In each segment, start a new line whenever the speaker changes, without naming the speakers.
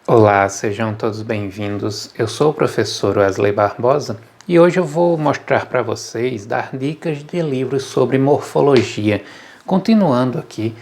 Olá, sejam todos bem-vindos. Eu sou o professor Wesley Barbosa e hoje eu vou mostrar para vocês, dar dicas de livros sobre morfologia, continuando aqui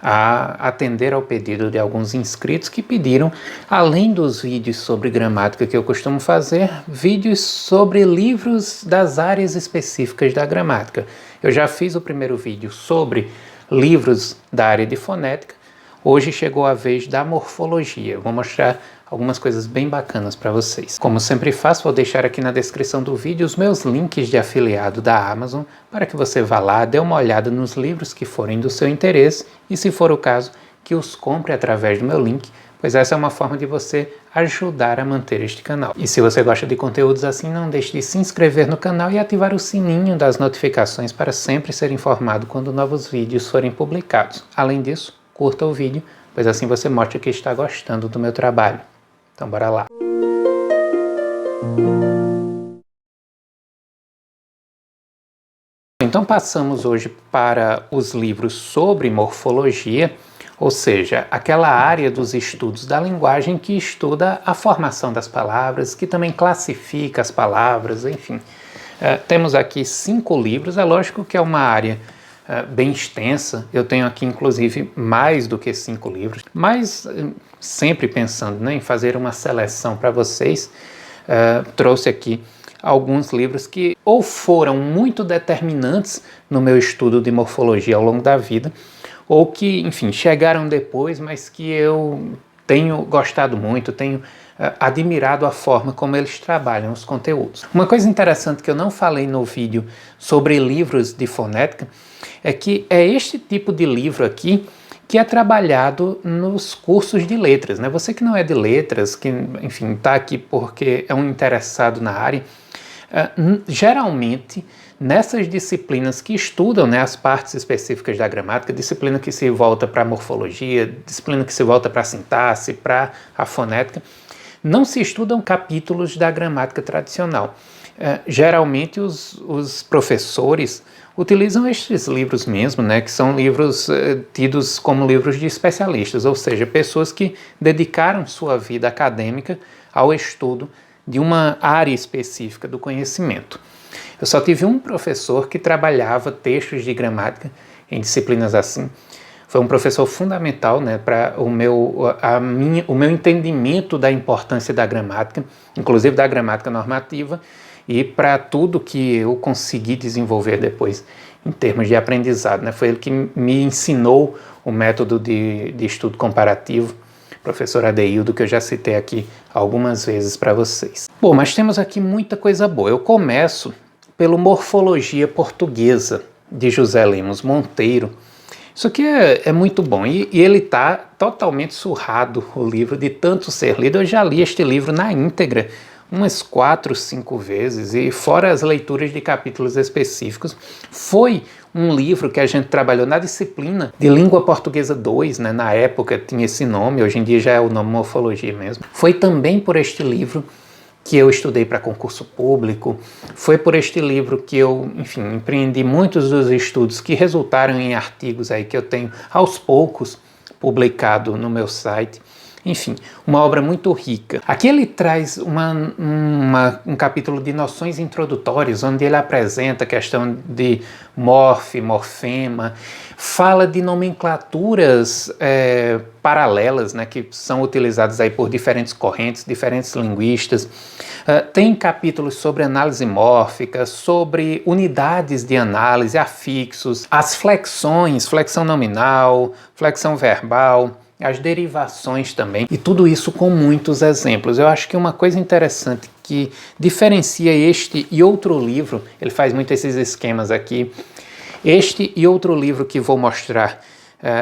a atender ao pedido de alguns inscritos que pediram, além dos vídeos sobre gramática que eu costumo fazer, vídeos sobre livros das áreas específicas da gramática. Eu já fiz o primeiro vídeo sobre livros da área de fonética. Hoje chegou a vez da morfologia. Eu vou mostrar algumas coisas bem bacanas para vocês. Como sempre faço, vou deixar aqui na descrição do vídeo os meus links de afiliado da Amazon para que você vá lá, dê uma olhada nos livros que forem do seu interesse e, se for o caso, que os compre através do meu link, pois essa é uma forma de você ajudar a manter este canal. E se você gosta de conteúdos assim, não deixe de se inscrever no canal e ativar o sininho das notificações para sempre ser informado quando novos vídeos forem publicados. Além disso, curta o vídeo, pois assim você mostra que está gostando do meu trabalho. Então bora lá! Então passamos hoje para os livros sobre morfologia, ou seja, aquela área dos estudos da linguagem que estuda a formação das palavras, que também classifica as palavras, enfim. Temos aqui 5 livros, é lógico que é uma área bem extensa. Eu tenho aqui inclusive mais do que 5 livros, mas sempre pensando, né, em fazer uma seleção para vocês, trouxe aqui alguns livros que ou foram muito determinantes no meu estudo de morfologia ao longo da vida, ou que, enfim, chegaram depois, mas que eu tenho gostado muito, tenho admirado a forma como eles trabalham os conteúdos. Uma coisa interessante que eu não falei no vídeo sobre livros de fonética é que é este tipo de livro aqui que é trabalhado nos cursos de letras, né? Você que não é de letras, que, enfim, está aqui porque é um interessado na área, geralmente nessas disciplinas que estudam, né, as partes específicas da gramática, disciplina que se volta para a morfologia, disciplina que se volta para a sintaxe, para a fonética, não se estudam capítulos da gramática tradicional. Geralmente os professores utilizam estes livros mesmo, né, que são livros tidos como livros de especialistas, ou seja, pessoas que dedicaram sua vida acadêmica ao estudo de uma área específica do conhecimento. Eu só tive um professor que trabalhava textos de gramática em disciplinas assim. Foi um professor fundamental, né, para o meu entendimento da importância da gramática, inclusive da gramática normativa, e para tudo que eu consegui desenvolver depois em termos de aprendizado, né? Foi ele que me ensinou o método de estudo comparativo, professor Adeildo, que eu já citei aqui algumas vezes para vocês. Bom, mas temos aqui muita coisa boa. Eu começo pelo Morfologia Portuguesa, de José Lemos Monteiro. Isso aqui é muito bom e ele está totalmente surrado, o livro, de tanto ser lido. Eu já li este livro na íntegra umas 4, 5 vezes, e fora as leituras de capítulos específicos. Foi um livro que a gente trabalhou na disciplina de Língua Portuguesa 2, né? Na época tinha esse nome, hoje em dia já é o nome Morfologia mesmo. Foi também por este livro que eu estudei para concurso público, foi por este livro que eu, enfim, empreendi muitos dos estudos que resultaram em artigos aí que eu tenho aos poucos publicado no meu site. Enfim, uma obra muito rica. Aqui ele traz um capítulo de noções introdutórias, onde ele apresenta a questão de morfe, morfema, fala de nomenclaturas paralelas, né, que são utilizadas aí por diferentes correntes, diferentes linguistas. Tem capítulos sobre análise mórfica, sobre unidades de análise, afixos, as flexões, flexão nominal, flexão verbal, as derivações também, e tudo isso com muitos exemplos. Eu acho que uma coisa interessante que diferencia este e outro livro, ele faz muito esses esquemas aqui, este e outro livro que vou mostrar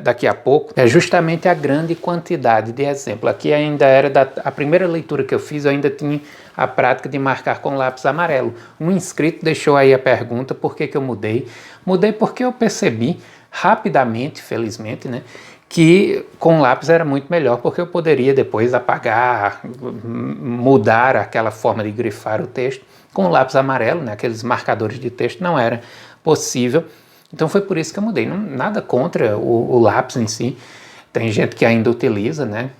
daqui a pouco, é justamente a grande quantidade de exemplos. Aqui ainda era a primeira leitura que eu fiz, eu ainda tinha a prática de marcar com lápis amarelo. Um inscrito deixou aí a pergunta, por que eu mudei? Mudei porque eu percebi rapidamente, felizmente, né, que com lápis era muito melhor, porque eu poderia depois apagar, mudar aquela forma de grifar o texto. Com lápis amarelo, né, aqueles marcadores de texto, não era possível. Então foi por isso que eu mudei. Nada contra o lápis em si. Tem gente que ainda utiliza, né?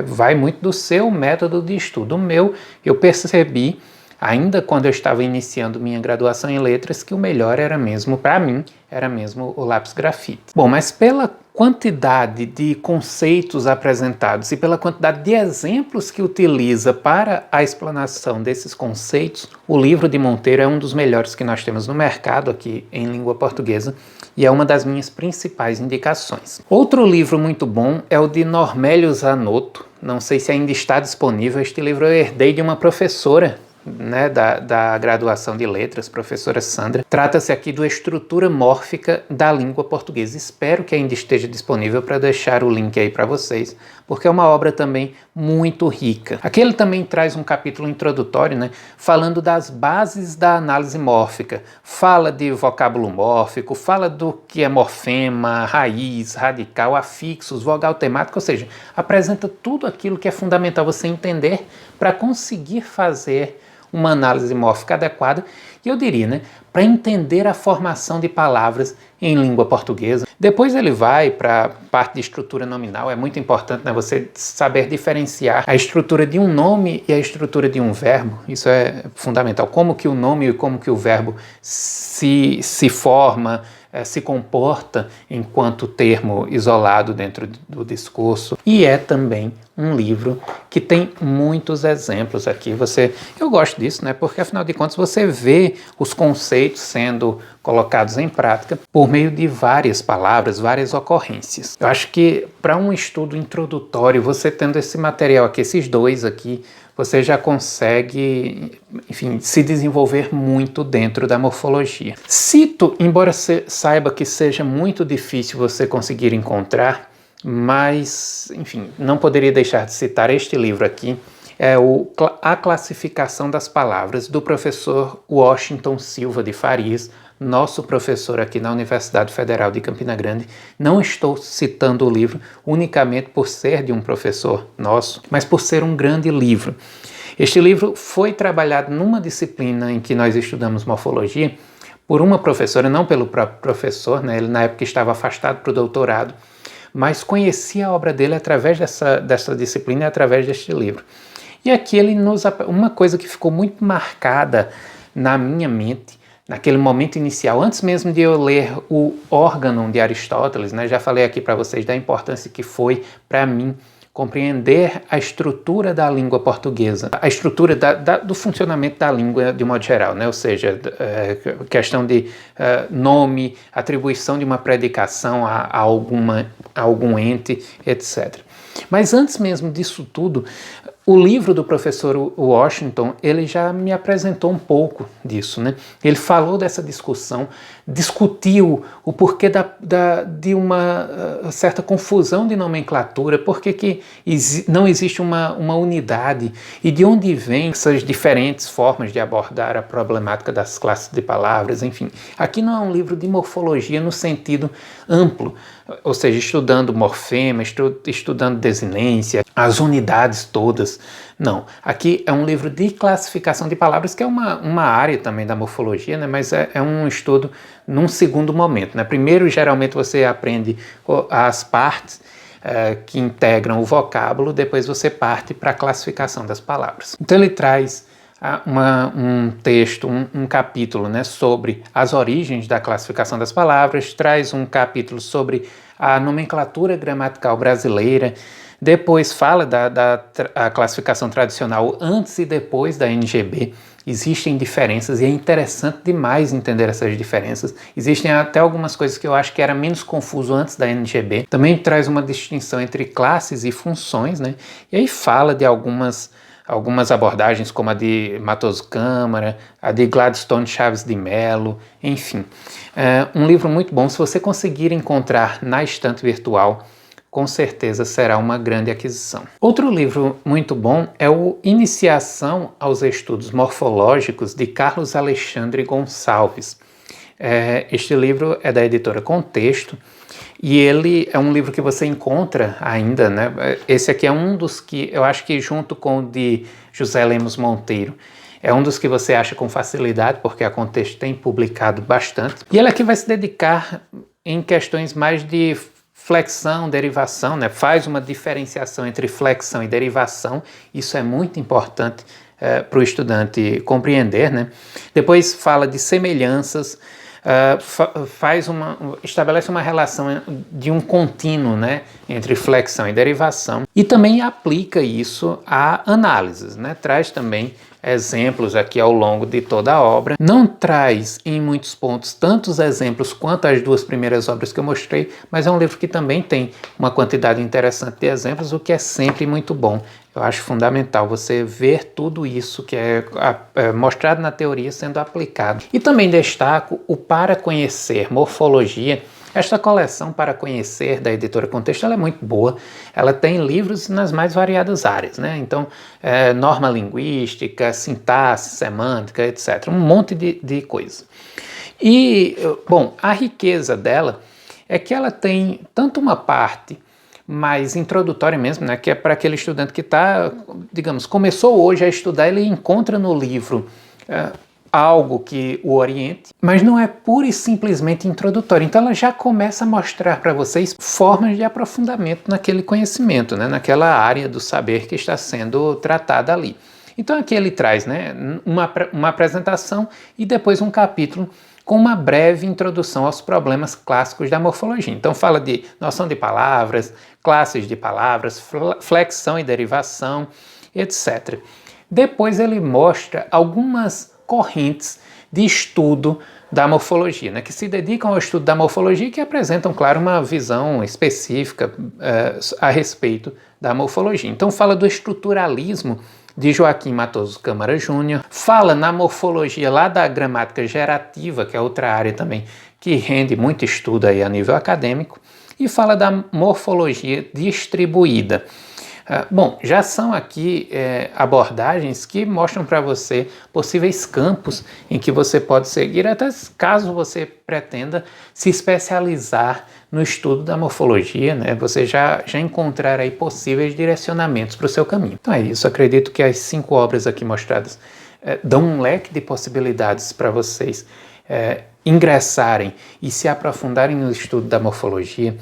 vai muito do seu método de estudo. O meu, eu percebi, ainda quando eu estava iniciando minha graduação em letras, que o melhor era mesmo, para mim, era mesmo o lápis grafite. Bom, mas pela quantidade de conceitos apresentados e pela quantidade de exemplos que utiliza para a explanação desses conceitos, o livro de Monteiro é um dos melhores que nós temos no mercado aqui em língua portuguesa e é uma das minhas principais indicações. Outro livro muito bom é o de Normélio Zanotto. Não sei se ainda está disponível. Este livro eu herdei de uma professora, né, da graduação de letras, professora Sandra. Trata-se aqui da estrutura mórfica da língua portuguesa. Espero que ainda esteja disponível para deixar o link aí para vocês, porque é uma obra também muito rica. Aqui ele também traz um capítulo introdutório, né, falando das bases da análise mórfica. Fala de vocábulo mórfico, fala do que é morfema, raiz, radical, afixos, vogal temático, ou seja, apresenta tudo aquilo que é fundamental você entender para conseguir fazer uma análise mórfica adequada, e eu diria, né, para entender a formação de palavras em língua portuguesa. Depois ele vai para a parte de estrutura nominal. É muito importante, né, você saber diferenciar a estrutura de um nome e a estrutura de um verbo. Isso é fundamental. Como que o nome e como que o verbo se forma, se comporta enquanto termo isolado dentro do discurso. E é também um livro que tem muitos exemplos aqui. Eu gosto disso, né? Porque afinal de contas você vê os conceitos sendo colocados em prática por meio de várias palavras, várias ocorrências. Eu acho que para um estudo introdutório, você tendo esse material aqui, esses dois aqui, você já consegue, enfim, se desenvolver muito dentro da morfologia. Cito, embora você saiba que seja muito difícil você conseguir encontrar, mas, enfim, não poderia deixar de citar este livro aqui, é A Classificação das Palavras, do professor Washington Silva de Farias, nosso professor aqui na Universidade Federal de Campina Grande. Não estou citando o livro unicamente por ser de um professor nosso, mas por ser um grande livro. Este livro foi trabalhado numa disciplina em que nós estudamos morfologia por uma professora, não pelo próprio professor, né? Ele na época estava afastado para o doutorado, mas conheci a obra dele através dessa disciplina e através deste livro. E aqui uma coisa que ficou muito marcada na minha mente, naquele momento inicial, antes mesmo de eu ler o Órganon de Aristóteles, né, já falei aqui para vocês da importância que foi para mim compreender a estrutura da língua portuguesa, a estrutura do funcionamento da língua de modo geral, né? Ou seja, questão de nome, atribuição de uma predicação a algum ente, etc. Mas antes mesmo disso tudo, o livro do professor Washington, ele já me apresentou um pouco disso, né? Ele falou dessa discussão, discutiu o porquê de uma certa confusão de nomenclatura, porque que não existe uma unidade e de onde vêm essas diferentes formas de abordar a problemática das classes de palavras, enfim. Aqui não é um livro de morfologia no sentido amplo, ou seja, estudando morfema, estudando desinência, as unidades todas. Não, aqui é um livro de classificação de palavras, que é uma área também da morfologia, né? Mas é um estudo num segundo momento, né? Primeiro, geralmente, você aprende as partes que integram o vocábulo, depois você parte para a classificação das palavras. Então ele traz um texto, um capítulo, né, sobre as origens da classificação das palavras, traz um capítulo sobre a nomenclatura gramatical brasileira, depois fala da classificação tradicional antes e depois da NGB. Existem diferenças e é interessante demais entender essas diferenças. Existem até algumas coisas que eu acho que era menos confuso antes da NGB. Também traz uma distinção entre classes e funções, né? E aí fala de algumas abordagens, como a de Matoso Câmara, a de Gladstone Chaves de Mello, enfim. Um livro muito bom. Se você conseguir encontrar na estante virtual, com certeza será uma grande aquisição. Outro livro muito bom é o Iniciação aos Estudos Morfológicos, de Carlos Alexandre Gonçalves. Este livro é da editora Contexto e ele é um livro que você encontra ainda, né? Esse aqui é um dos que eu acho que, junto com o de José Lemos Monteiro, é um dos que você acha com facilidade, porque a Contexto tem publicado bastante. E ele aqui vai se dedicar em questões mais de flexão, derivação, né? Faz uma diferenciação entre flexão e derivação, isso é muito importante para o estudante compreender, né? Depois fala de semelhanças, estabelece uma relação de um contínuo, né, entre flexão e derivação, e também aplica isso a análises, né? Traz também exemplos aqui ao longo de toda a obra. Não traz em muitos pontos tantos exemplos quanto as duas primeiras obras que eu mostrei, mas é um livro que também tem uma quantidade interessante de exemplos, o que é sempre muito bom. Eu acho fundamental você ver tudo isso que é mostrado na teoria sendo aplicado. E também destaco o Para Conhecer Morfologia. Esta coleção Para Conhecer, da editora Contexto, ela é muito boa. Ela tem livros nas mais variadas áreas, né? Então, norma linguística, sintaxe, semântica, etc. Um monte de coisa. E, bom, a riqueza dela é que ela tem tanto uma parte mais introdutória mesmo, né, que é para aquele estudante que está, digamos, começou hoje a estudar, ele encontra no livro algo que o oriente, mas não é pura e simplesmente introdutória. Então ela já começa a mostrar para vocês formas de aprofundamento naquele conhecimento, né, naquela área do saber que está sendo tratada ali. Então aqui ele traz, né, uma apresentação e depois um capítulo com uma breve introdução aos problemas clássicos da morfologia. Então fala de noção de palavras, classes de palavras, flexão e derivação, etc. Depois ele mostra algumas correntes de estudo da morfologia, né, que se dedicam ao estudo da morfologia e que apresentam, claro, uma visão específica a respeito da morfologia. Então fala do estruturalismo de Joaquim Matoso Câmara Júnior, fala na morfologia lá da gramática gerativa, que é outra área também que rende muito estudo aí a nível acadêmico, e fala da morfologia distribuída. Bom, já são aqui abordagens que mostram para você possíveis campos em que você pode seguir, até caso você pretenda se especializar no estudo da morfologia, né? Você já encontrar aí possíveis direcionamentos para o seu caminho. Então é isso, acredito que as 5 obras aqui mostradas dão um leque de possibilidades para vocês ingressarem e se aprofundarem no estudo da morfologia.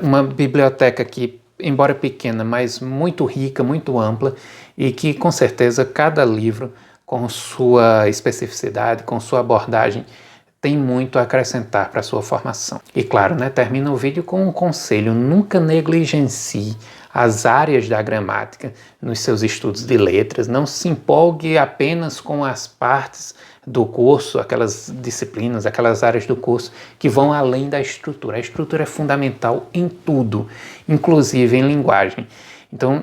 Uma biblioteca que, embora pequena, mas muito rica, muito ampla, e que com certeza cada livro, com sua especificidade, com sua abordagem, tem muito a acrescentar para a sua formação. E claro, né, termina o vídeo com um conselho: nunca negligencie as áreas da gramática nos seus estudos de letras, não se empolgue apenas com as partes do curso, aquelas disciplinas, aquelas áreas do curso que vão além da estrutura. A estrutura é fundamental em tudo, inclusive em linguagem. Então,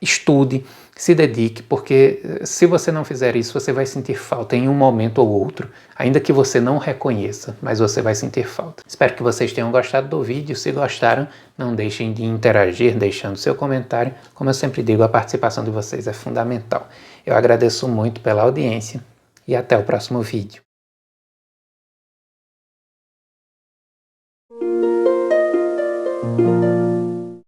estude, se dedique, porque se você não fizer isso, você vai sentir falta em um momento ou outro, ainda que você não reconheça, mas você vai sentir falta. Espero que vocês tenham gostado do vídeo. Se gostaram, não deixem de interagir deixando seu comentário. Como eu sempre digo, a participação de vocês é fundamental. Eu agradeço muito pela audiência e até o próximo vídeo.